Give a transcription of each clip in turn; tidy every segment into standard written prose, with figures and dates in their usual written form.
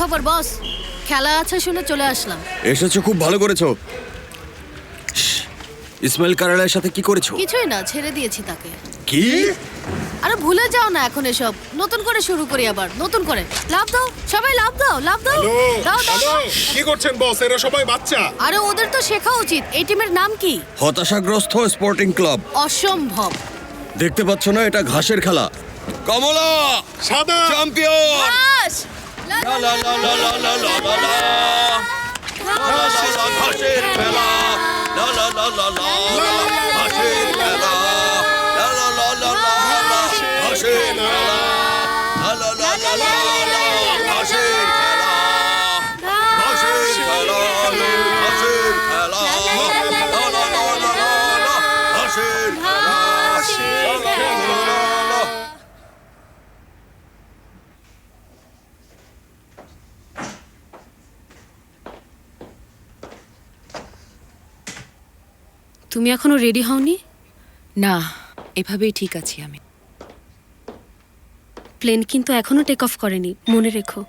খবর বস? খেলা আছে শুনে চলে আসলাম। এসেছো, খুব ভালো করেছো। ইসমাইল কারালার সাথে কি করেছো? কিছুই না, ছেড়ে দিয়েছি তাকে। কি? আরে ভুলে যাও না এখন এসব, নতুন করে শুরু করি আবার, নতুন করে। লাভ দাও সবাই, লাভ দাও, লাভ দাও। দাও দাও দাও। কি করছেন বস? এরা সবাই বাচ্চা। আরে ওদের তো শেখা উচিত। এই টিমের নাম কি? হতাশাগ্রস্ত স্পোর্টিং ক্লাব। অসম্ভব। দেখতে পাচ্ছ না, এটা ঘাসের খেলা। কমলা সাদা চ্যাম্পিয়ন। বাস! লা লা লা লা লা লা লা লা লা লা। লা লা লা ঘাসের খেলা। লা লা লা লা লা লা ঘাসের খেলা। লা লা লা লা লা লা ঘাসের খেলা। লা লা লা লা লা লা ঘাসের খেলা। ঘাসের খেলা, ঘাসের খেলা। লা লা লা লা লা লা ঘাসের খেলা। লা লা লা লা লা। তুমি এখনো রেডি হওনি? না, এভাবেই ঠিক আছি আমি। প্লেন কিন্তু এখনো টেক অফ করেনি, মনে রেখো।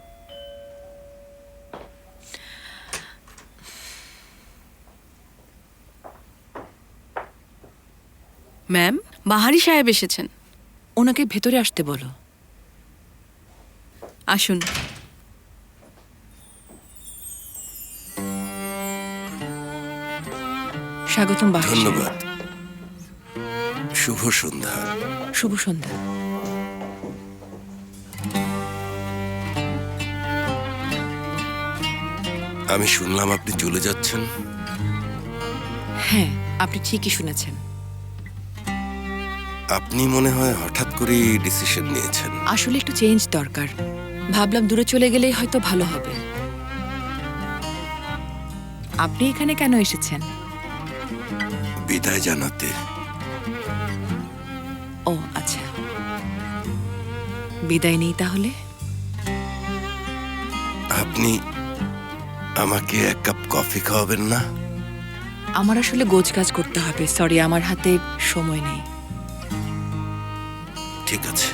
ম্যাম, বাহারি সাহেব এসেছেন। ওনাকে ভেতরে আসতে বলো। আসুন। স্বাগতম বাহারি সাহেব। ধন্যবাদ। শুভ সন্ধ্যা। শুভ সন্ধ্যা। আমি শুনলাম আপনি চলে যাচ্ছেন। হ্যাঁ, আপনি ঠিকই শুনেছেন। আপনি মনে হয় হঠাৎ করে ডিসিশন নিয়েছেন। আসলে একটু চেঞ্জ দরকার। ভাবলাম দূরে চলে গেলেই হয়তো ভালো হবে। আপনি এখানে কেন এসেছেন? বিদায় জানাতে। ও আচ্ছা, বিদায় নেই তাহলে। আপনি আমাকে এক কাপ কফি খাওয়াবেন না? আমার আসলে গোছগাছ করতে হবে। সরি, আমার হাতে সময় নেই। ঠিক আছে,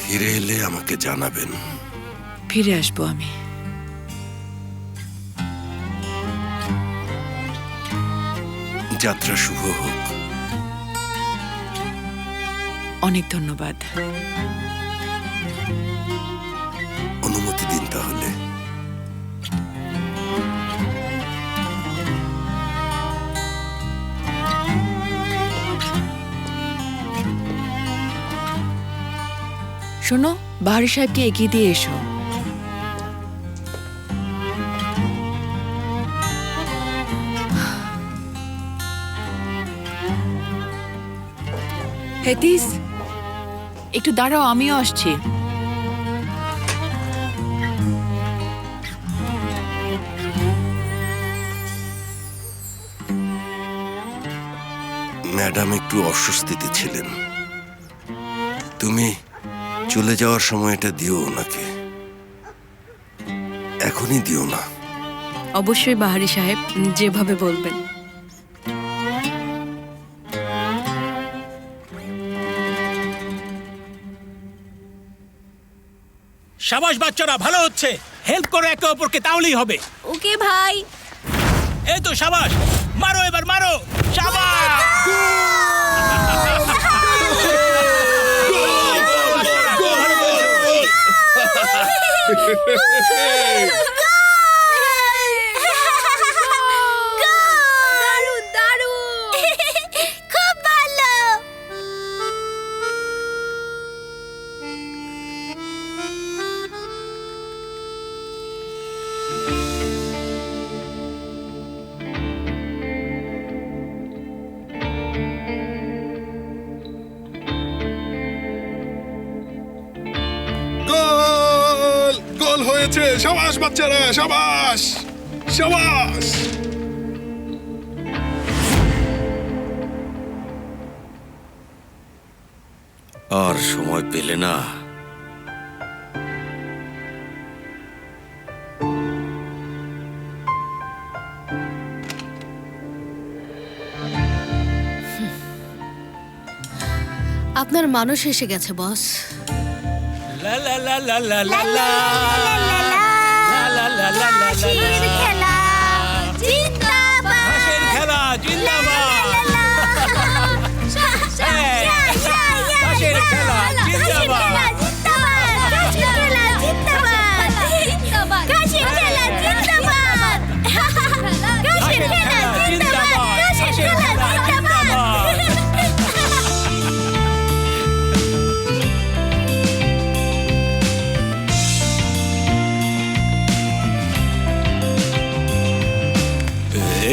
ফিরে এলে আমাকে জানাবেন। ফিরে আসবো আমি। যাত্রা শুভ হোক। অনেক ধন্যবাদ। অনুমতি দিন তাহলে। শোনো, বাহারি সাহেবকে এগিয়ে দিয়ে এসো। হেতিস, একটু দাঁড়াও, আমিও আসছি। ম্যাডাম একটু অস্বস্তিতে ছিলেন। তুমি চলে যাওয়ার সময় এটা দিও ওনাকে। এখনই দিও না। অবশ্যই বাহারি সাহেব, যেভাবে বলবেন। শাবাশ বাচ্চারা, ভালো হচ্ছে। হেল্প করো একে অপরকে, তাহলেই হবে। ওকে ভাই। এই তো, শাবাশ। মারো এবার, মারো। শাবাশ। দারুণ দারুণ, খুব ভালো। গোল! গোল হয়েছে! সাবাস বাচ্চারা, সাবাস সাবাস! আর সময় পেলে না। আপনার মানুষ এসে গেছে বস। লা লা লা লা লা লা লা লা লা লা লা লা হাসির খেলা জিন্দাবাদ হাসির খেলা জিন্দাবাদ হাসির খেলা জিন্দাবাদ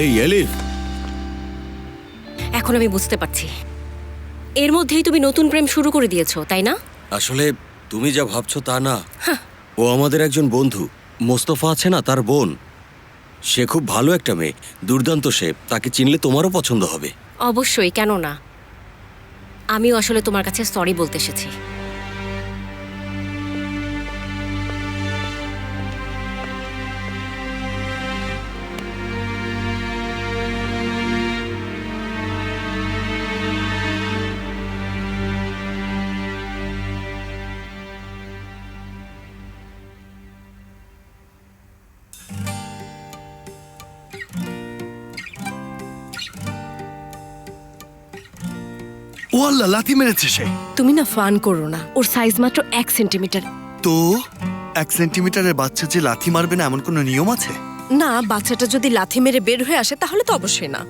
এই এলিফ, এখন আমি বুঝতে পারছি এর মধ্যেই তুমি নতুন প্রেম শুরু করে দিয়েছো, তাই না? আসলে তুমি যা ভাবছো তা না। ও আমাদের একজন বন্ধু, মোস্তফা আছে না, তার বোন। সে খুব ভালো একটা মেয়ে, দুর্দান্ত সে। তাকে চিনলে তোমারও পছন্দ হবে। অবশ্যই, কেন না। আমিও আসলে তোমার কাছে সরি বলতে এসেছি। ও আল্লাহ, লাথি মেরেছে সে। তুমি না ফান করো না, ওর সাইজ মাত্র 1 সেন্টিমিটার। তো 1 সেন্টিমিটারের বাচ্চা যে লাথি মারবে না এমন কোনো নিয়ম আছে? না, বাচ্চাটা যদি লাথি মেরে বের হয়ে আসে তাহলে তো অবশ্যই না।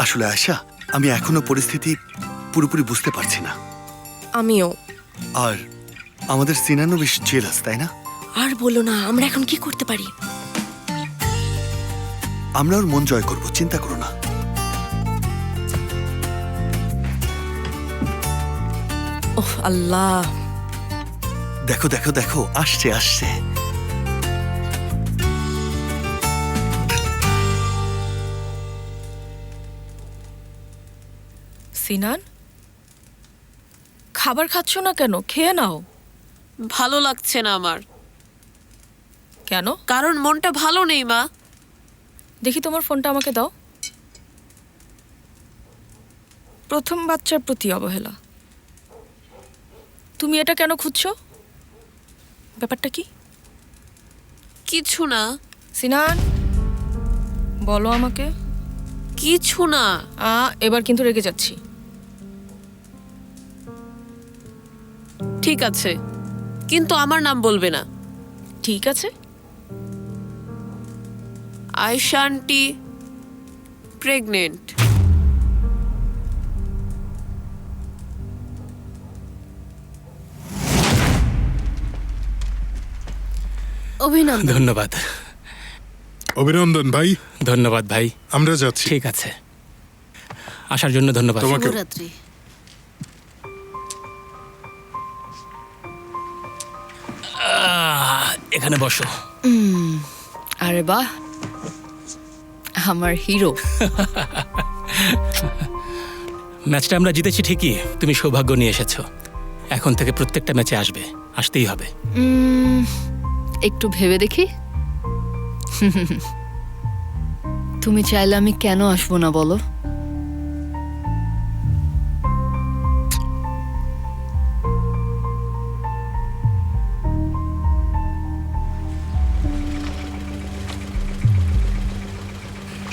আসলে আয়শা, আমি এখনো পরিস্থিতি পুরোপুরি বুঝতে পারছি না। আমিও। আর আমাদের সিনানও বেশ জেলাস, তাই না? আর বলো না, আমরা এখন কি করতে পারি? আমরা ওর মন জয় করব, চিন্তা করো না। ওহ আল্লাহ, দেখো দেখো দেখো, আসছে আসছে। সিনান, খাবার খাচ্ছ না কেন? খেয়ে নাও। ভালো লাগছে না আমার। কেন? কারণ মনটা ভালো নেই মা। দেখি তোমার ফোনটা আমাকে দাও। প্রথম বাচ্চার প্রতি অবহেলা। তুমি এটা কেন খুঁজছো? ব্যাপারটা কি? কিছু না। সিনান, বলো আমাকে। কিছু না। এবার কিন্তু রেগে যাচ্ছি। ঠিক আছে, কিন্তু আমার নাম বলবে না। ঠিক আছে। Ayesha aunty pregnant. অভিনন্দন। ধন্যবাদ। অভিনন্দন ভাই। ধন্যবাদ ভাই। আমরা যাচ্ছি। ঠিক আছে, আসার জন্য ধন্যবাদ। তোমাকে। শুভরাত্রি। এখানে বসো। আরে বাহ, আমার হিরো। ম্যাচটা আমরা জিতেছি ঠিকই, তুমি সৌভাগ্য নিয়ে এসেছো। এখন থেকে প্রত্যেকটা ম্যাচে আসবে, আসতেই হবে। একটু ভেবে দেখি। তুমি চাইলে আমি কেন আসবো না বলো?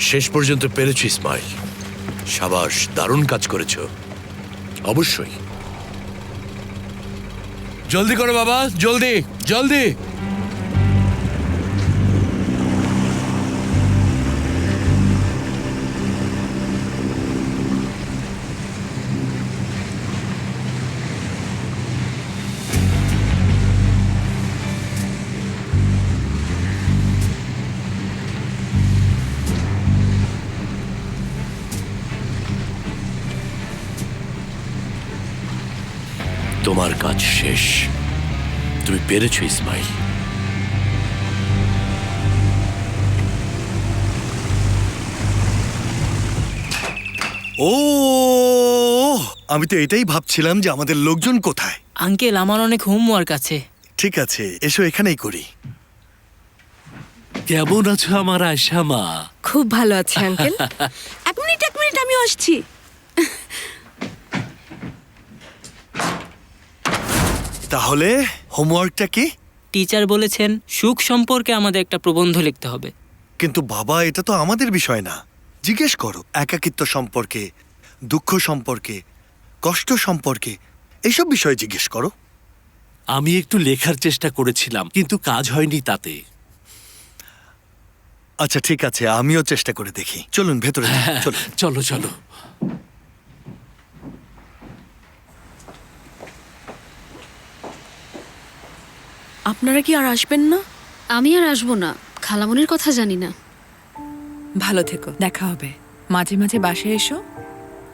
শেষ পর্যন্ত পেরেছো ইসমাইল। সাবাস, দারুণ কাজ করেছো। অবশ্যই। জলদি করো বাবা, জলদি জলদি। তোমার কাজ শেষ। তুমি পেরেছো ইসমাইল। ও, আমি তো এটাই ভাবছিলাম যে আমাদের লোকজন কোথায়। আঙ্কেল, আমার অনেক হোমওয়ার্ক আছে। ঠিক আছে, এসো এখানেই করি। কেমন আছো আমার আয়শা মা? খুব ভালো আছে আঙ্কেল। এক মিনিট আমি আসছি। তাহলে হোমওয়ার্কটা কি? টিচার বলেছেন সুখ সম্পর্কে আমাদের একটা প্রবন্ধ লিখতে হবে। কিন্তু বাবা, এটা তো আমাদের বিষয় না। জিজ্ঞেস করো একাকিত্ব সম্পর্কে, দুঃখ সম্পর্কে, কষ্ট সম্পর্কে, এইসব বিষয়ে জিজ্ঞেস করো। আমি একটু লেখার চেষ্টা করেছিলাম, কিন্তু কাজ হয়নি তাতে। আচ্ছা ঠিক আছে, আমিও চেষ্টা করে দেখি। চলুন ভেতরে যাই, চলুন। চলো চলো। আপনারা কি আর আসবেন না? আমি আর আসবো না, খালামনির কথা জানি না। ভালো থেকো, দেখা হবে। মাঝে মাঝে বাসায় এসো,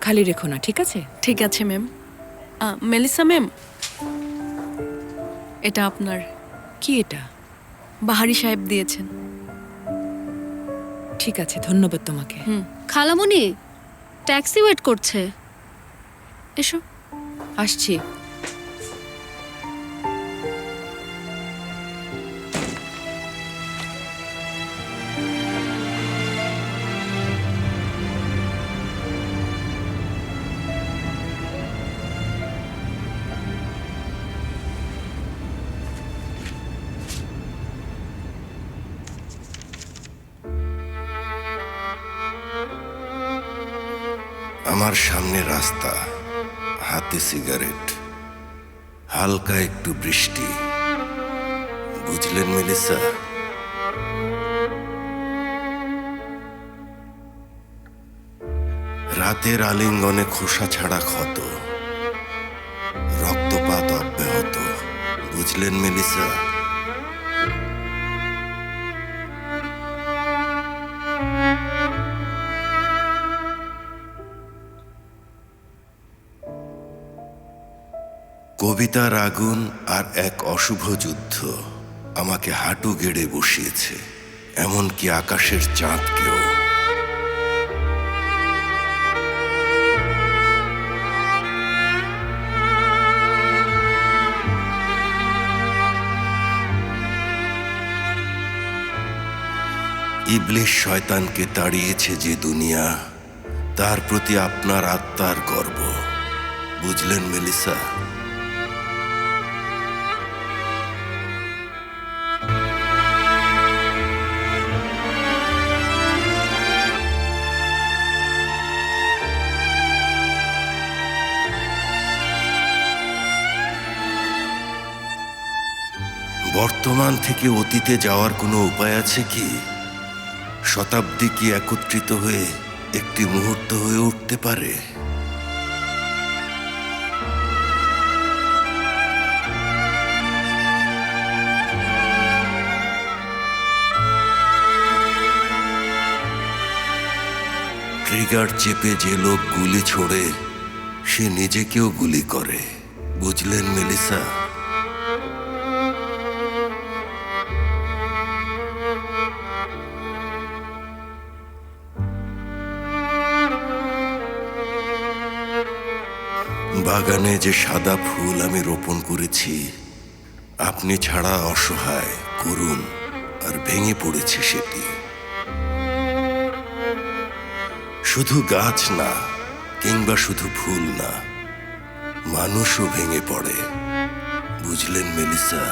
খালি রেখো না, ঠিক আছে? ঠিক আছে ম্যাম। মেলিসা ম্যাম, এটা আপনার। কি এটা? বাহারি সাহেব দিয়েছেন। ঠিক আছে, ধন্যবাদ তোমাকে। খালামনি, ট্যাক্সি ওয়েট করছে, এসো। আসছি। আমার সামনে রাস্তা, হাতে সিগারেট, হালকা একটু বৃষ্টি। বুঝলেন মেলিসা? রাতের আলিঙ্গনে খোসা ছাড়া ক্ষত, রক্তপাত অব্যাহত। বুঝলেন মেলিসা? কবিতার আগুন আর এক অশুভ যুদ্ধ আমাকে হাঁটু গেড়ে বসিয়েছে, এমনকি আকাশের চাঁদকেও। ইবলিশ শয়তানকে তাড়িয়েছে যে দুনিয়া, তার প্রতি আপনার আত্মার গর্ব। বুঝলেন মেলিসা? বর্তমান থেকে অতীতে যাওয়ার কোনো উপায় আছে কি? শতাব্দী কি একত্রিত হয়ে একটি মুহূর্ত হয়ে উঠতে পারে? ট্রিগার চেপে যে লোক গুলি ছোড়ে, সে নিজেকেও গুলি করে। বুঝলেন মেলিসা? বাগানে যে সাদা ফুল আমি রোপণ করেছি, আপনি ছাড়া অসহায়, করুণ আর ভেঙে পড়েছে সেটি। শুধু গাছ না, কিংবা শুধু ফুল না, মানুষও ভেঙে পড়ে। বুঝলেন মেলিসা?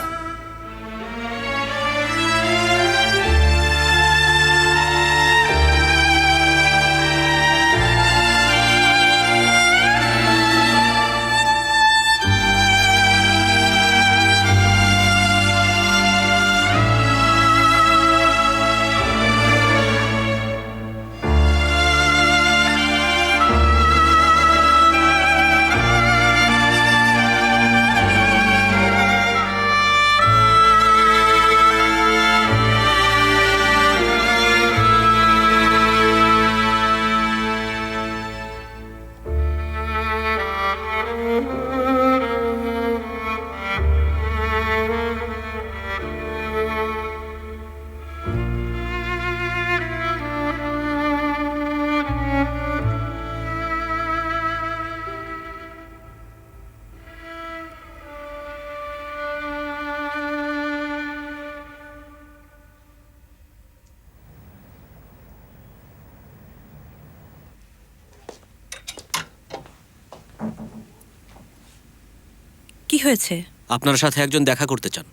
কি হয়েছে? আপনার সাথে একজন দেখা করতে চান।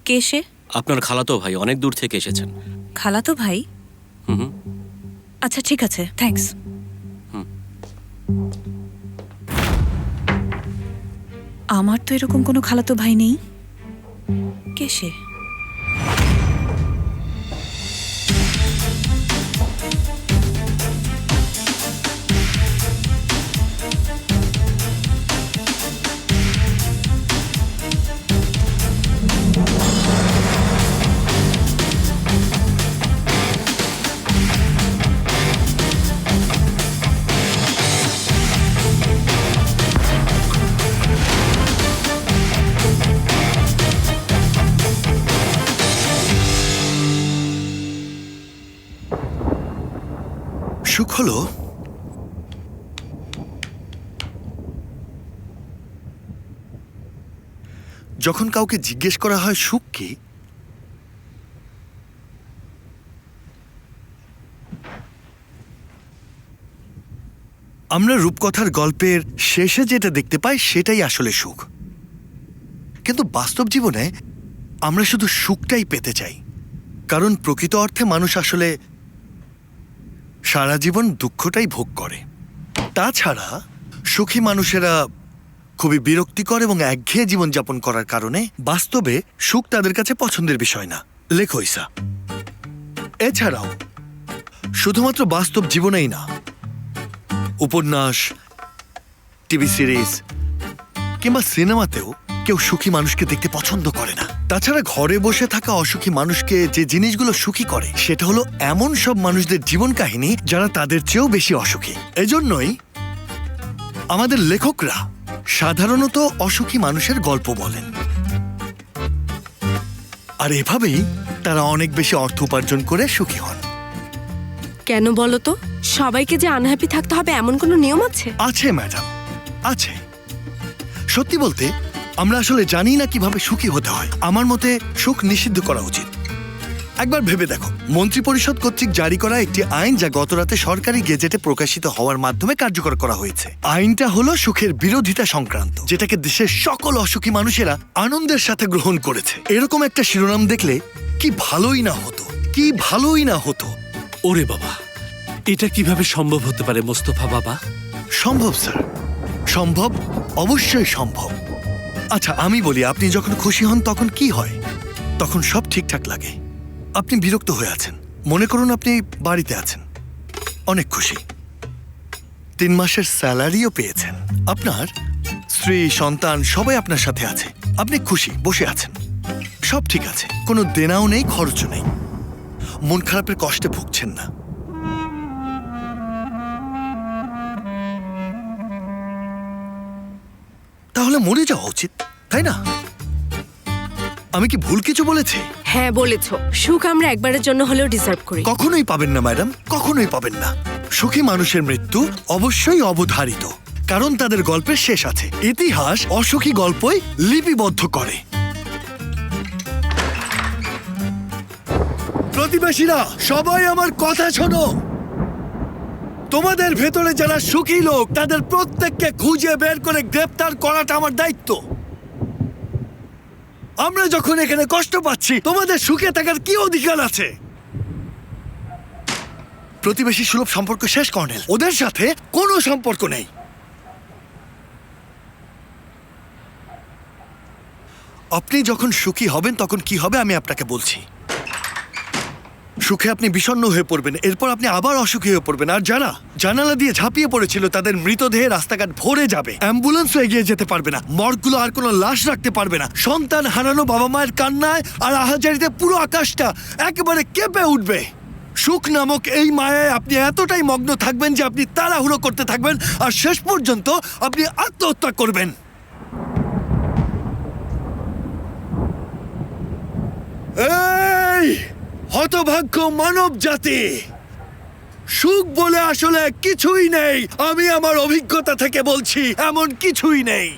কে সে? আপনার খালাতো ভাই অনেক দূর থেকে এসেছেন। খালাতো ভাই? হুম। আচ্ছা ঠিক আছে, থ্যাঙ্কস। আমার তো এরকম কোনো খালাতো ভাই নেই। কে সে? সুখ হলো যখন কাউকে জিজ্ঞেস করা হয় সুখ কি, আমরা রূপকথার গল্পের শেষে যেটা দেখতে পাই সেটাই আসলে সুখ। কিন্তু বাস্তব জীবনে আমরা শুধু সুখটাই পেতে চাই, কারণ প্রকৃত অর্থে মানুষ আসলে সারা জীবন দুঃখটাই ভোগ করে। তাছাড়া সুখী মানুষেরা খুবই বিরক্তিকর এবং একঘেয়ে জীবনযাপন করার কারণে বাস্তবে সুখ তাদের কাছে পছন্দের বিষয় না। লেখো ঈসা। এছাড়াও শুধুমাত্র বাস্তব জীবনেই না, উপন্যাস, টিভি সিরিজ কিংবা সিনেমাতেও কেউ সুখী মানুষকে দেখতে পছন্দ করে না। তাছাড়া ঘরে বসে থাকা অসুখী মানুষকে যে জিনিসগুলো সুখী করে সেটা হলো এমন সব মানুষদের জীবন কাহিনী যারা তাদের চেয়েও বেশি অসুখী। এজন্যই আমাদের লেখকরা সাধারণত অসুখী মানুষের গল্প বলেন, আর এভাবেই তারা অনেক বেশি অর্থ উপার্জন করে সুখী হন। কেন বলো তো? সবাইকে যে আনহ্যাপি থাকতে হবে এমন কোনো নিয়ম আছে? আছে ম্যাডাম, আছে। সত্যি বলতে আমরা আসলে জানি না কিভাবে সুখী হতে হয়। আমার মতে সুখ নিষিদ্ধ করা উচিত। একবার ভেবে দেখো, মন্ত্রিপরিষদ কর্তৃক জারি করা একটি আইন যা গতরাতে সরকারি গেজেটে প্রকাশিত হওয়ার মাধ্যমে কার্যকর করা হয়েছে। আইনটা হলো সুখের বিরোধিতা সংক্রান্ত, যেটাকে দেশের সকল অসুখী মানুষেরা আনন্দের সাথে গ্রহণ করেছে। এরকম একটা শিরোনাম দেখলে কি ভালোই না হতো, কি ভালোই না হতো। ওরে বাবা, এটা কিভাবে সম্ভব হতে পারে মোস্তফা বাবা? সম্ভব স্যার, সম্ভব, অবশ্যই সম্ভব। আচ্ছা আমি বলি, আপনি যখন খুশি হন তখন কি হয়? তখন সব ঠিকঠাক লাগে। আপনি বিরক্ত হয়ে আছেন, মনে করুন আপনি বাড়িতে আছেন, অনেক খুশি, 3 মাসের স্যালারিও পেয়েছেন, আপনার স্ত্রী সন্তান সবাই আপনার সাথে আছে, আপনি খুশি, বসে আছেন, সব ঠিক আছে, কোনো দেনাও নেই, খরচও নেই, মন খারাপের কষ্টে ভুগছেন না। তাহলে মরে যাওয়া উচিত, তাই না? আমি কি ভুল কিছু বলেছি? হ্যাঁ বলেছো, সুখ আমরা একবারের জন্য হলেও ডিজার্ভ করি। কখনোই পাবেন না ম্যাডাম, কখনোই পাবেন না। সুখী মানুষের মৃত্যু অবশ্যই অবধারিত, কারণ তাদের গল্পের শেষ আছে। ইতিহাস অসুখী গল্পই লিপিবদ্ধ করে। প্রতিবেশীরা সবাই আমার কথা শোনো। তোমাদের ভেতরে যারা সুখী লোক তাদের প্রত্যেককে খুঁজে বের করে গ্রেফতার করাটা আমার দায়িত্ব। আমরা যখন এখানে কষ্ট পাচ্ছি, তোমাদের সুখে থাকার কি অধিকার আছে? প্রতিবেশী সুলভ সম্পর্ক শেষ, কর্নেল, ওদের সাথে কোনো সম্পর্ক নেই। আপনি যখন সুখী হবেন তখন কি হবে আমি আপনাকে বলছি। সুখে আপনি বিষণ্ণ হয়ে পড়বেন, এরপর আপনি আবার অসুখী হয়ে পড়বেন। আর যারা জানালা দিয়ে ঝাঁপিয়ে পড়েছিল তাদের মৃতদেহে রাস্তাঘাট ভরে যাবে, অ্যাম্বুলেন্সও এগিয়ে যেতে পারবে না, মর্গগুলো আর কোনো লাশ রাখতে পারবে না, সন্তান হারানো বাবা মায়ের কান্নায় আর আহাজারিতে পুরো আকাশটা একেবারে কেঁপে উঠবে। সুখ নামক এই মায়ায় আপনি এতটাই মগ্ন থাকবেন যে আপনি তাড়াহুড়ো করতে থাকবেন আর শেষ পর্যন্ত আপনি আত্মহত্যা করবেন। এই হতভাগ্য মানব জাতি, সুখ বলে আসলে কিছুই নেই। আমি আমার অভিজ্ঞতা থেকে বলছি, এমন কিছুই নেই।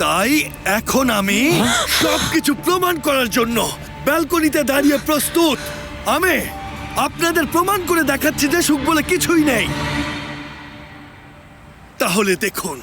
তাই এখন আমি সবকিছু প্রমাণ করার জন্য ব্যালকনিতে দাঁড়িয়ে প্রস্তুত। আমি আপনাদের প্রমাণ করে দেখাচ্ছি যে সুখ বলে কিছুই নেই। তাহলে দেখুন।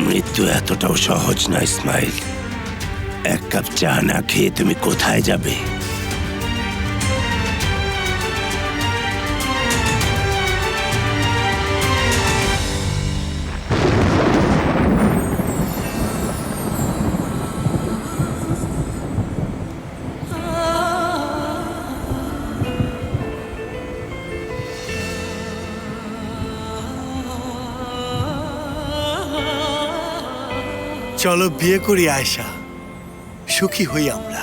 মৃত্যু এতটাও সহজ না ইসমাইল। এক কাপ চা না খেয়ে তুমি কোথায় যাবে? চলো বিয়ে করি আয়েশা, সুখী হই আমরা।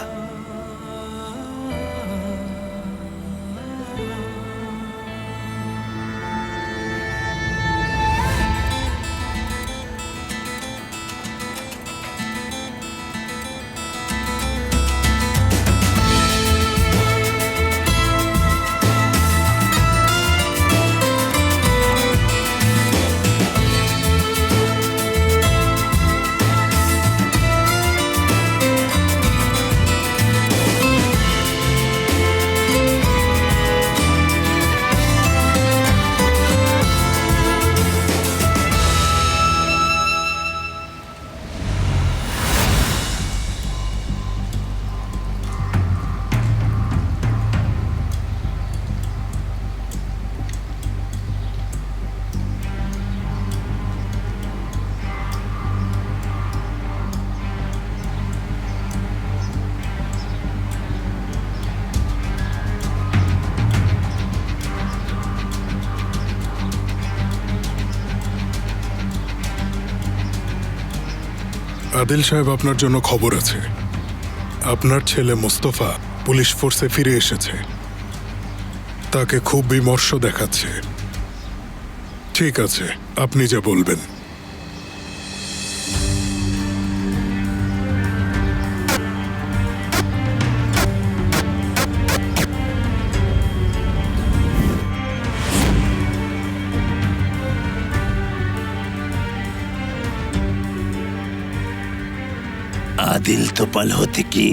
আদিল সাহেব, আপনার জন্য খবর আছে। আপনার ছেলে মোস্তফা পুলিশ ফোর্সে ফিরে এসেছে। তাকে খুব বিমর্ষ দেখাচ্ছে। ঠিক আছে, আপনি যা বলবেন। আদিল তোপাল হতে কি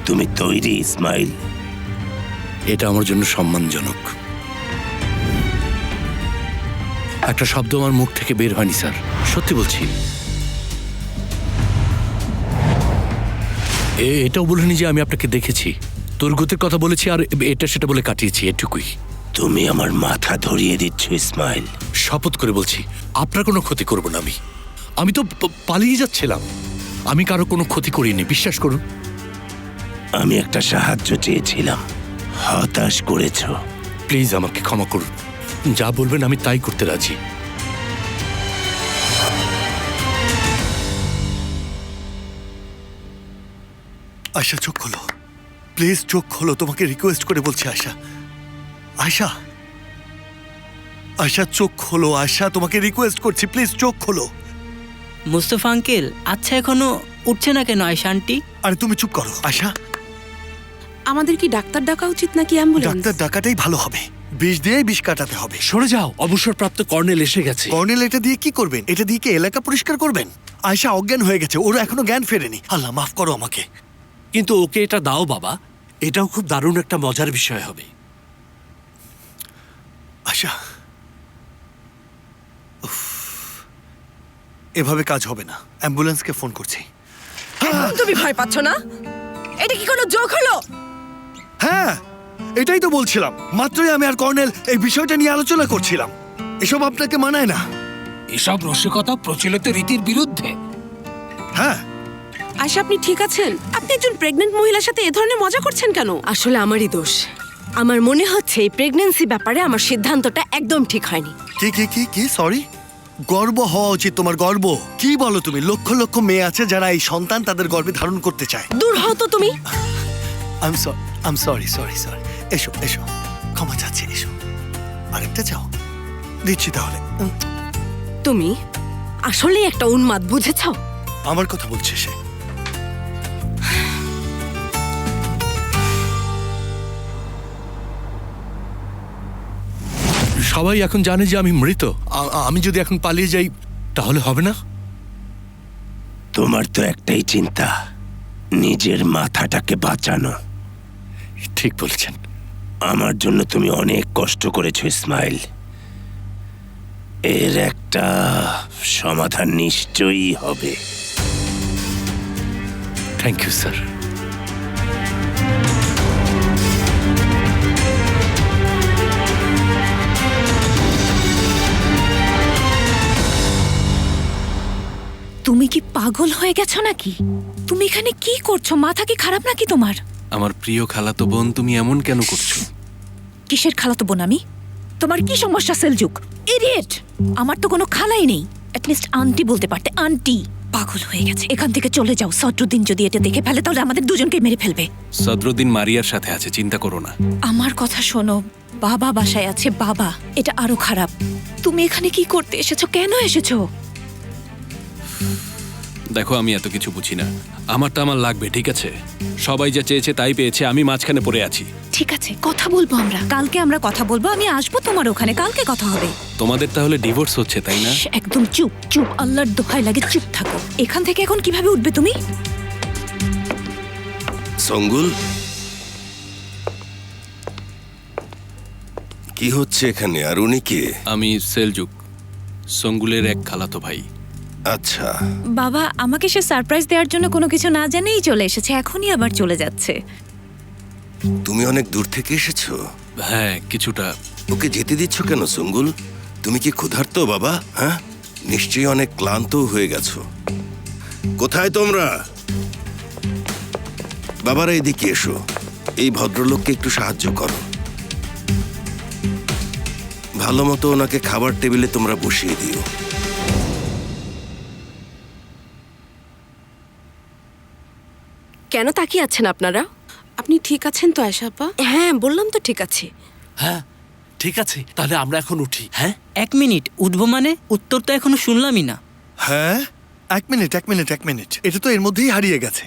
তুমি তৈরি ইসমাইল? এটা আমার জন্য সম্মানজনক। একটা শব্দ আমার মুখ থেকে বের হয়নি স্যার, সত্যি বলছি। এটাও বলিনি যে আমি আপনাকে দেখেছি। দুর্গতির কথা বলেছি আর এটা সেটা বলে কাটিয়েছি, এটুকুই। তুমি আমার মাথা ধরিয়ে দিচ্ছ ইসমাইল। শপথ করে বলছি আপনার কোনো ক্ষতি করব না। আমি তো পালিয়ে যাচ্ছিলাম। আমি কারো কোনো ক্ষতি করিনি, বিশ্বাস করুন। আমি একটা সাহায্য চেয়েছিলাম, হতাশ করেছ। প্লিজ আমাকে ক্ষমা করুন। যা বলবেন আমি তাই করতে রাজি। আয়শা, চোখ খোলো প্লিজ, চোখ খোলো। তোমাকে রিকোয়েস্ট করে বলছি আয়শা। আয়শা, আয়শা চোখ খোলো। আয়শা, তোমাকে রিকোয়েস্ট করছি, প্লিজ চোখ খোলো। মুস্তফা আঙ্কেল, আচ্ছা এখনো উঠছে না কেন আয়শা আন্টি? আরে তুমি চুপ করো আয়শা। আমাদের কি ডাক্তার ডাকা উচিত নাকি অ্যাম্বুলেন্স? ডাক্তার ডাকাটাই ভালো হবে। বিষ দিয়ে বিষ কাটাতে হবে। সরে যাও, অবসরপ্রাপ্ত কর্নেল এসে গেছে। কর্নেল এটা দিয়ে কি করবেন? এটা দিয়ে কি এলাকা পরিষ্কার করবেন? আয়শা অজ্ঞান হয়ে গেছে, ওরা এখনো জ্ঞান ফেরেনি। আল্লাহ মাফ করো আমাকে। কিন্তু ওকে এটা দাও বাবা, এটাও খুব দারুণ একটা মজার বিষয় হবে। আয়শা, এভাবে কাজ হবে না। অ্যাম্বুলেন্সকে ফোন করছি। তুমি ভয় পাচ্ছ না? এটা কি কোনো জোক হলো? হ্যাঁ, এটাই তো বলছিলাম, মাত্রই আমি আর কর্নেল এই বিষয়টা নিয়ে আলোচনা করছিলাম। এসব আপনাকে মানায় না। এসব রসিকতা প্রচলিত রীতির বিরুদ্ধে। হ্যাঁ, আশা, আপনি ঠিক আছেন? আপনি একজন প্রেগনেন্ট মহিলার সাথে এ ধরনের মজা করছেন কেন? আসলে আমারই দোষ। আমার মনে হচ্ছে এই প্রেগন্যান্সি ব্যাপারে আমার সিদ্ধান্তটা একদম ঠিক হয়নি। কি কি কি কি সরি? গর্ব হওয়া উচিত তোমার, গর্ব। কি বলো তুমি? লক্ষ লক্ষ মেয়ে আছে যারা এই সন্তান তাদের গর্ভে ধারণ করতে চায়। দূর হও তো তুমি। I am sorry sorry sorry. এসো এসো, ক্ষমা চাচ্ছি, এসো। আরেকটা চাও? দিচ্ছি তাহলে। তুমি আসলেই একটা উন্মাদ, বুঝেছ? আমার কথা বলছে সে। সবাই এখন জানে যে আমি মৃত। আমি যদি এখন পালিয়ে যাই তাহলে হবে না? তোমার তো একটাই চিন্তা, নিজের মাথাটাকে বাঁচানো। ঠিক বলছেন। আমার জন্য তুমি অনেক কষ্ট করেছো ইসমাইল। এর একটা সমাধান নিশ্চয়ই হবে। Thank you sir. তুমি কি পাগল হয়ে গেছো নাকি? তুমি এখানে কি করছো? মাথা কি খারাপ নাকি তোমার? আমার প্রিয় খালাতো বোন, তুমি এমন কেন করছো? কিসের খালাতো বোন আমি? তোমার কি সমস্যা সেলজুক? ইডিয়েট! আমার তো কোনো খালাই নেই। অ্যাটলিস্ট আন্টি বলতে পারতে, আন্টি। পাগল হয়ে গেছে। এখান থেকে চলে যাও। সদরুদ্দিন যদি এটা দেখে ফেলে তাহলে আমাদের দুজনকে মেরে ফেলবে। সদরুদ্দিন মারিয়ার সাথে আছে, চিন্তা করো না। আমার কথা শোনো, বাবা বাসায় আছে, বাবা। এটা আরো খারাপ। তুমি এখানে কি করতে এসেছো? কেন এসেছো? দেখো, আমি এত কিছু বুঝি না। আমারটা আমার লাগবে, ঠিক আছে? সবাই যা চেয়েছে তাই পেয়েছে, আমি মাঝখানে পড়ে আছি। ঠিক আছে, কথা বলবো আমরা। কালকে আমরা কথা বলবো। আমি আসবো তোমার ওখানে, কালকে কথা হবে। তোমাদের তাহলে ডিভোর্স হচ্ছে, তাই না? একদম চুপ চুপ, আল্লাহর দোহাই লাগে চুপ থাকো। এখান থেকে এখন কিভাবে উঠবে তুমি? সঙ্গুল, কি হচ্ছে এখানে? আর উনি কে? আমি সেলজুক, সঙ্গুলের এক খালাতো ভাই। আচ্ছা, বাবা আমাকে সে সারপ্রাইজ দেওয়ার জন্য কোনো কিছু না জানেই চলে এসেছে, এখনই আবার চলে যাচ্ছে। তুমি অনেক দূর থেকে এসেছো? হ্যাঁ, কিছুটা। ওকে যেতে দিচ্ছ কেন সঙ্গুল? তুমি কি ক্ষুধার্ত বাবা? হ্যাঁ, নিশ্চয়ই অনেক ক্লান্ত হয়ে গেছো। কোথায় তোমরা? বাবারা এদিকে এসো, এই ভদ্রলোককে একটু সাহায্য করো। ভালো মতো ওনাকে খাবার টেবিলে তোমরা বসিয়ে দিও। কেন তাকিয়ে আছেন আপনারা? আপনি ঠিক আছেন তো আয়শা আপা? হ্যাঁ, বললাম তো ঠিক আছে। হ্যাঁ ঠিক আছে, তাহলে আমরা এখন উঠি। হ্যাঁ, 1 মিনিট, উঠবো মানে? উত্তর তো এখনো শুনলামই না। হ্যাঁ, এক মিনিট। এটা তো এর মধ্যেই হারিয়ে গেছে।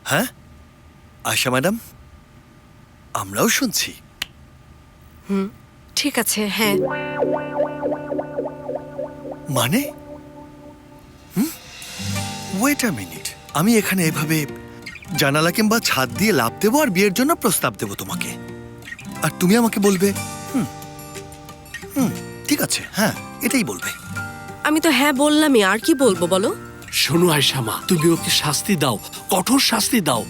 হ্যাঁ আয়শা ম্যাডাম, আমরাও শুনছি। ঠিক আছে, হ্যাঁ। মানে ওয়েট আ মিনিট, আমি এখানে এভাবে জানালা কিংবা ছাদ দিয়ে লাফ দেবো আর বিয়ের জন্য প্রস্তাব দেবো তোমাকে, আর তুমি আমাকে বলবে ঠিক আছে, হ্যাঁ এটাই বলবে। আমি তো হ্যাঁ বললামই, আর কি বলবো বলো? শোনো আয়শা মা, তুমি ওকে শাস্তি দাও, কঠোর শাস্তি দাও।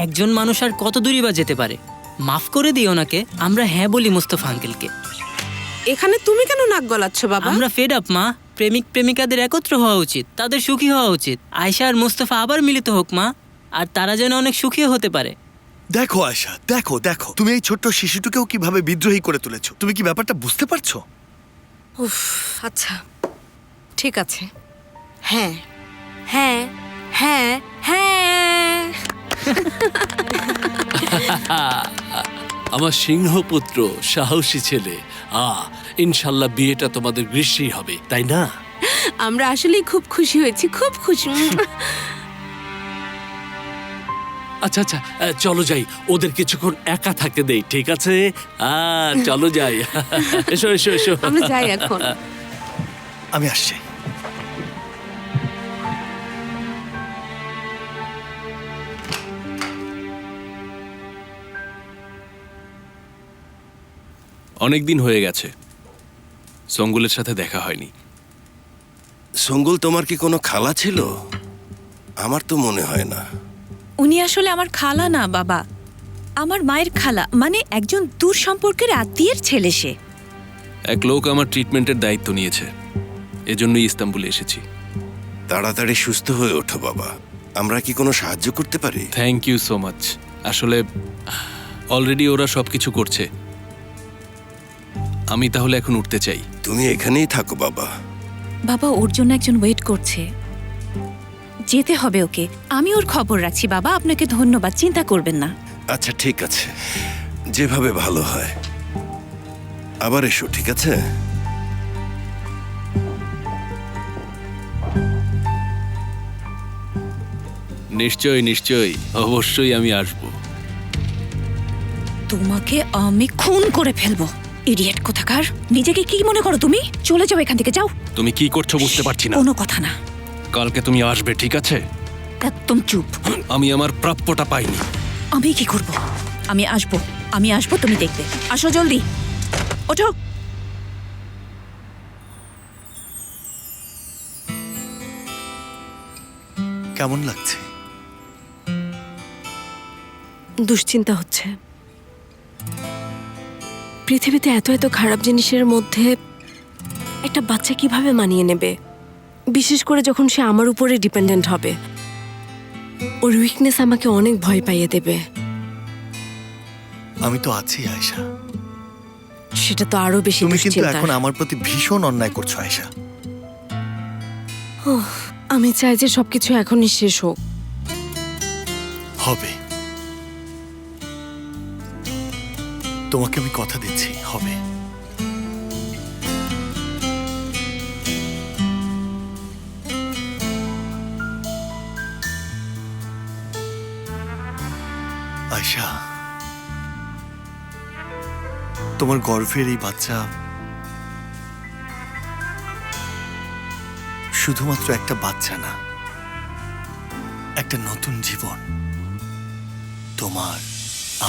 একজন মানুষ আর কত দূরই বা যেতে পারে? মাফ করে দিও ওনাকে। আমরা হ্যাঁ বলি মুস্তফা আঙ্কেলকে। এখানে তুমি কেন নাক গলাচ্ছ বাবা? আমরা ফেড আপ মা। প্রেমিক প্রেমিকাদের একত্র হওয়া উচিত, তাদের সুখী হওয়া উচিত। আয়শা আর মুস্তফা আবার মিলিত হোক মা, আর তারা যেন অনেক সুখী হতে পারে। দেখো আয়শা, দেখো তুমি এই ছোট্ট শিশুটিকেও কিভাবে বিদ্রোহী করে তুলেছো। তুমি কি ব্যাপারটা বুঝতে পারছো? উফ, আচ্ছা ঠিক আছে, হ্যাঁ হ্যাঁ হ্যাঁ হ্যাঁ। আমার সিংহপুত্র, সাহসী ছেলে। ইনশাল্লাহ বিয়েটা তোমাদের গ্রীষ্মই হবে, তাই না? আমরা আসলেই খুব খুশি হয়েছি, খুব খুশি। আচ্ছা চলো যাই, ওদের কিছুক্ষণ একা থাকতে দেই, ঠিক আছে? চলো যাই। এসো এসো এসো, আমরা যাই এখন। আমি আসছি। অনেক দিন হয়ে গেছে, সঙ্গুলের সাথে দেখা হয়নি। সঙ্গুল, তোমার কি কোনো খালা ছিল? আমার তো মনে হয় না। উনি আসলে আমার খালা না বাবা, আমার মায়ের খালা, মানে একজন দূর সম্পর্কের আত্মীয়ের ছেলে সে। এক লোক আমার ট্রিটমেন্টের দায়িত্ব নিয়েছে, এজন্যই ইস্তাম্বুলে এসেছি। তাড়াতাড়ি সুস্থ হয়ে ওঠো বাবা। আমরা কি কোনো সাহায্য করতে পারি? Thank you so much. আসলে অলরেডি ওরা সবকিছু করছে। আমি তাহলে এখন উঠতে চাই। তুমি এখানেই থাকো বাবা। বাবা, ওর জন্য একজন ওয়েট করছে, যেতে হবে ওকে। আমি ওর খবর রাখছি বাবা, আপনাকে ধন্যবাদ, চিন্তা করবেন না। আচ্ছা ঠিক আছে, যেভাবে ভালো হয়। আবার এসো, ঠিক আছে? নিশ্চয়ই নিশ্চয়ই, অবশ্যই আমি আসবো। তোমাকে আমি খুন করে ফেলবো, ইডিয়েট কোথাকার। নিজেকে কি মনে করো তুমি? চলে যাও এখান থেকে, যাও। তুমি কি করছো বুঝতে পারছি না। কোনো কথা না, কালকে তুমি আসবে, ঠিক আছে? একদম চুপ। আমি আমার প্রাপ্যটা পাইনি। আমি কি করব? আমি আসবো, তুমি দেখবে। আসো জলদি, ওঠো। কেমন লাগছে? দুশ্চিন্তা হচ্ছে। পৃথিবীতে এত এত খারাপ জিনিসের মধ্যে একটা বাচ্চা কিভাবে মানিয়ে নেবে, বিশেষ করে যখন সে আমার উপরে ডিপেন্ডেন্ট হবে। ওর উইকনেস আমাকে অনেক ভয় পাইয়ে দেবে। আমি তো আছি আয়েশা। সেটা তো আরো বেশি তুমি কিন্তু দুশ্চিন্তার। এখন আমার প্রতি ভীষণ অন্যায় করছো আয়েশা। আমি চাই যে সবকিছু এখনই শেষ হোক। হবে, তোমাকে আমি কথা দিচ্ছি, হবে। আয়শা, তোমার গর্ভের এই বাচ্চা শুধুমাত্র একটা বাচ্চা না, একটা নতুন জীবন। তোমার,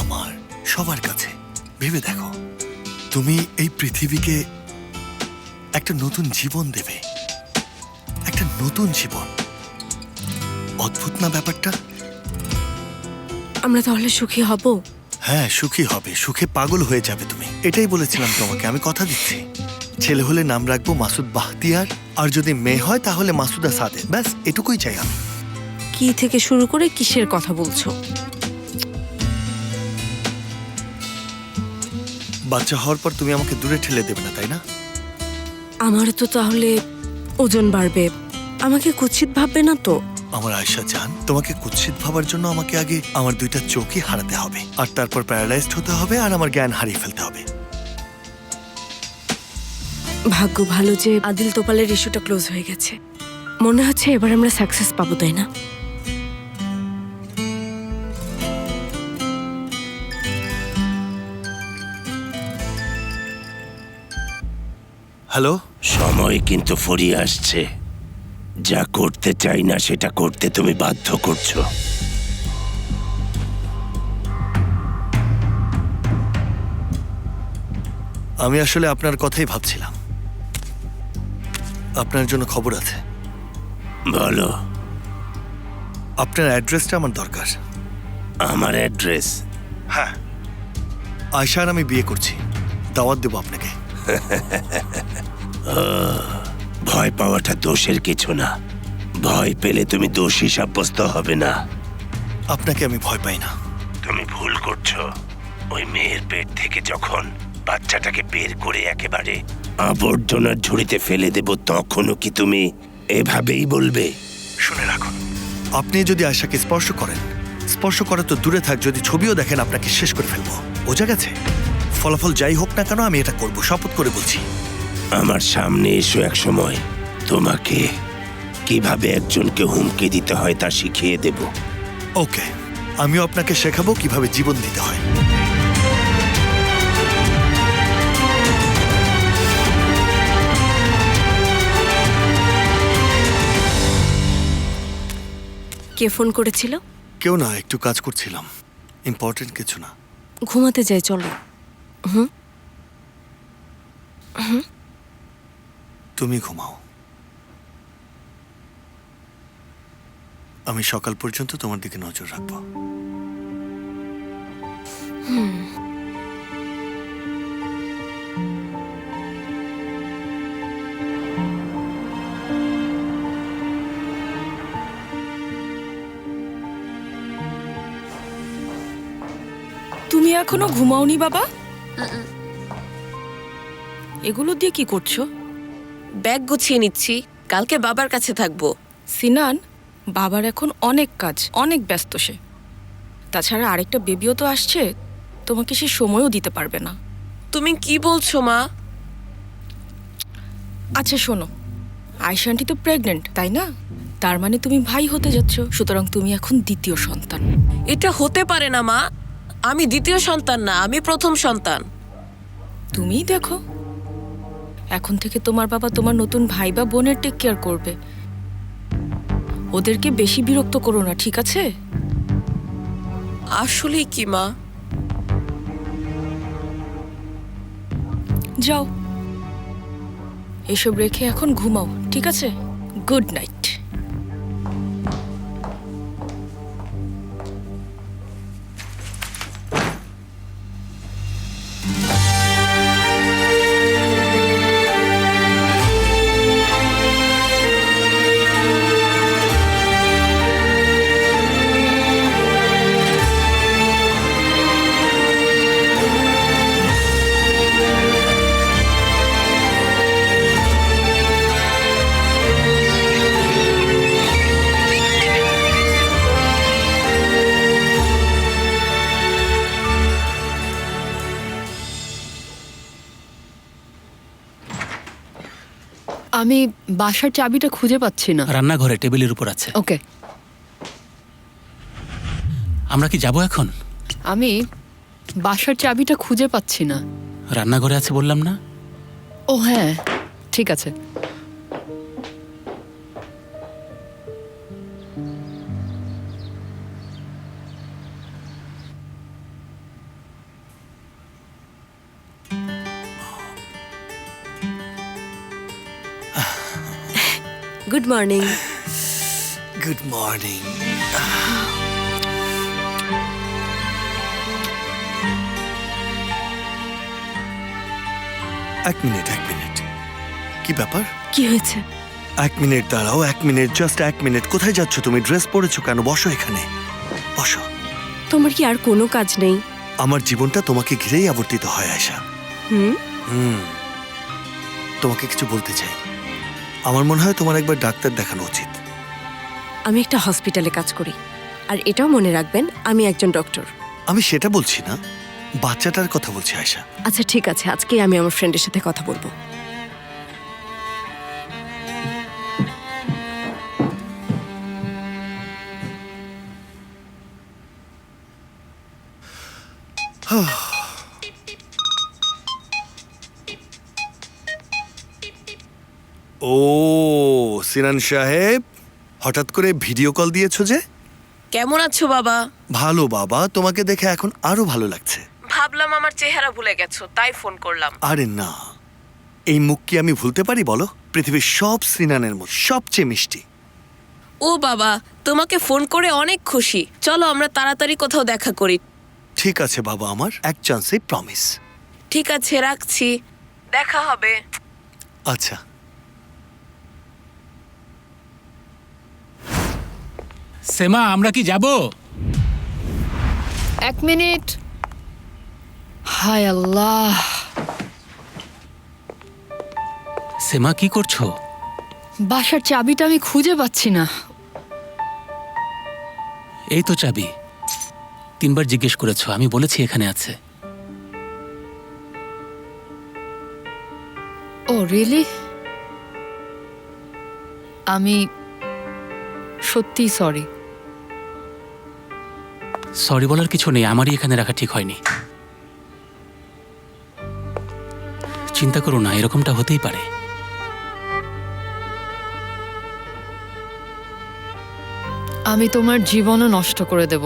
আমার, সবার কাছে। ভেবে দেখো, তুমি এই পৃথিবীকে একটা নতুন জীবন দেবে, একটা নতুন জীবন। অদ্ভুত না ব্যাপারটা? আমরা তাহলে সুখী হব? হ্যাঁ, সুখী হবে, সুখে পাগল হয়ে যাবে তুমি। এটাই বলেছিলাম তোমাকে, আমি কথা দিচ্ছি। ছেলে হলে নাম রাখবো মাসুদ বাখতিয়ার, আর যদি মেয়ে হয় তাহলে মাসুদা সাদেক। ব্যাস এটুকুই চাই আমি। কি থেকে শুরু করে কিসের কথা বলছো? বাচ্চা হওয়ার পর তুমি আমাকে দূরে ঠেলে দেবে না, তাই না? আমার তো তাহলে ওজন বাড়বে, আমাকে কুৎসিত ভাববে না তো? আমার আয়েশা জান, তোমাকে কুৎসিত ভাবার জন্য আমাকে আগে আমার দুইটা চোখই হারাতে হবে, আর তারপর প্যারালাইজড হতে হবে, আর আমার জ্ঞান হারিয়ে ফেলতে হবে। ভাগ্য ভালো যে আদিল তোপালের ইস্যুটা ক্লোজ হয়ে গেছে। মনে হচ্ছে এবার আমরা সাকসেস পাবো, তাই না? হ্যালো, সময় কিন্তু ফুরিয়ে আসছে। যা করতে চাই না সেটা করতে তুমি বাধ্য করছো। আমি আসলে আপনার কথাই ভাবছিলাম। আপনার জন্য খবর আছে। বলো। আপনার অ্যাড্রেসটা আমার দরকার। আমার অ্যাড্রেস? হ্যাঁ, আয়শা আর আমি বিয়ে করছি, দাওয়াত দেবো আপনাকে। ভয় পাওয়াটা দোষের কিছু না। ভয় পেলে তুমি দোষী সাব্যস্ত হবে না। আপনাকে আমি ভয় পাই না। তুমি ভুল করছো। ওই মেয়ের পেট থেকে যখন বাচ্চাটাকে বের করে একেবারে আবর্জনার ঝুড়িতে ফেলে দেব, তখনও কি তুমি এভাবেই বলবে? শুনে রাখুন, আপনি যদি আয়শাকে স্পর্শ করেন, স্পর্শ করা তো দূরে থাক, যদি ছবিও দেখেন আপনাকে শেষ করে ফেলবো। বোঝা গেছে? ফলাফল যাই হোক না কেন আমি এটা করব, শপথ করে বলছি। আমার সামনে এসো এক সময়, তোমাকে কিভাবে একজনকে হুমকি দিতে হয় তা শিখিয়ে দেব। ওকে, আমিও আপনাকে শেখাবো কিভাবে জীবন দিতে হয়। কে ফোন করেছিল? কেউ না, একটু কাজ করছিলাম, ইম্পর্টেন্ট কিছু না। ঘুমাতে যাই, চলো। তুমি ঘুমাও, আমি সকাল পর্যন্ত তোমার দিকে নজর রাখবো। তুমি এখনো ঘুমাওনি বাবা? এগুলো দিয়ে কি করছো? ব্যাগ গুছিয়ে নিচ্ছি, কালকে বাবার কাছে থাকবো। সিনান, বাবার এখন অনেক কাজ, অনেক ব্যস্ত সে। তাছাড়া আরেকটা বেবিও তো আসছে, তোমাকে সে সময়ও দিতে পারবে না। তুমি কি বলছো মা? আচ্ছা শোনো, আয়শা আন্টি তো প্রেগনেন্ট, তাই না? তার মানে তুমি ভাই হতে যাচ্ছ, সুতরাং তুমি এখন দ্বিতীয় সন্তান। এটা হতে পারে না মা, আমি দ্বিতীয় সন্তান না, আমি প্রথম সন্তান। তুমিই দেখো, এখন থেকে তোমার বাবা তোমার নতুন ভাই বা বোনের টেক কেয়ার করবে। ওদেরকে বেশি বিরক্ত করো না, ঠিক আছে? আসলে কি মা? যাও, এসব রেখে এখন ঘুমাও, ঠিক আছে? Good night. আমি বাসার চাবিটা খুঁজে পাচ্ছি না। রান্নাঘরে টেবিলের উপর আছে। ওকে, আমরা কি যাব এখন? আমি বাসার চাবিটা খুঁজে পাচ্ছি না। রান্নাঘরে আছে বললাম না? ও হ্যাঁ, ঠিক আছে। Good morning. Good morning. এক মিনিট, কি ব্যাপার? কি হয়েছে? এক মিনিট দাঁড়াও, এক মিনিট, জাস্ট এক মিনিট। কোথায় যাচ্ছ তুমি? ড্রেস পরেছো কেন? বসো এখানে, বসো। তোমার কি আর কোনো কাজ নেই? আমার জীবনটা তোমাকে ঘিরেই আবর্তিত হয় আয়শা। তোমাকে কিছু বলতে চাই। আমার মনে হয় তোমার একবার ডাক্তার দেখানো উচিত। আমি একটা হসপিটালে কাজ করি, আর এটাও মনে রাখবেন আমি একজন ডক্টর। আমি সেটা বলছি না, বাচ্চাটার কথা বলছি আয়শা। আচ্ছা ঠিক আছে, আজকে আমি আমার ফ্রেন্ডের সাথে কথা বলবো। ও সিনান সাহেব, হঠাৎ করে ভিডিও কল দিয়েছো যে? কেমন আছো বাবা? ভালো বাবা, তোমাকে দেখে এখন আরো ভালো লাগছে। ভাবলাম আমার চেহারা ভুলে গেছো, তাই ফোন করলাম। আরে না, এই মুখ কি আমি ভুলতে পারি বলো? পৃথিবীর সব সিনানের মুখ সবচেয়ে মিষ্টি। ও বাবা, তোমাকে ফোন করে অনেক খুশি। চলো আমরা তাড়াতাড়ি কোথাও দেখা করি। ঠিক আছে বাবা, আমার এক চান্সে প্রমিস। ঠিক আছে, রাখছি, দেখা হবে। আচ্ছা। সেমা, আমরা কি যাব? এক মিনিট। হায় আল্লাহ, সেমা কি করছো? বাসার চাবিটা আমি খুঁজে পাচ্ছি না। এই তো চাবি, 3 বার জিজ্ঞেস করেছো, আমি বলেছি এখানে আছে। ও রিয়েলি? আমি সত্যি সরি। সরি বলার কিছু নেই, আমারই এখানে রাখা ঠিক হয়নি। চিন্তা করো না, এরকমটা হতেই পারে। আমি তোমার জীবনও নষ্ট করে দেব।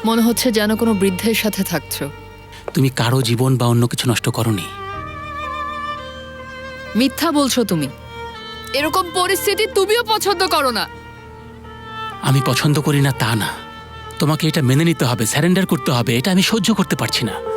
মনে হচ্ছে যেন কোনো বৃদ্ধের সাথে থাকছো। তুমি কারো জীবন বা অন্য কিছু নষ্ট করোনি। মিথ্যা বলছো তুমি। এরকম পরিস্থিতি তুমিও পছন্দ করো না। আমি পছন্দ করি না তা না, তোমাকে এটা মেনে নিতে হবে, স্যারেন্ডার করতে হবে, এটা আমি সহ্য করতে পারছি না।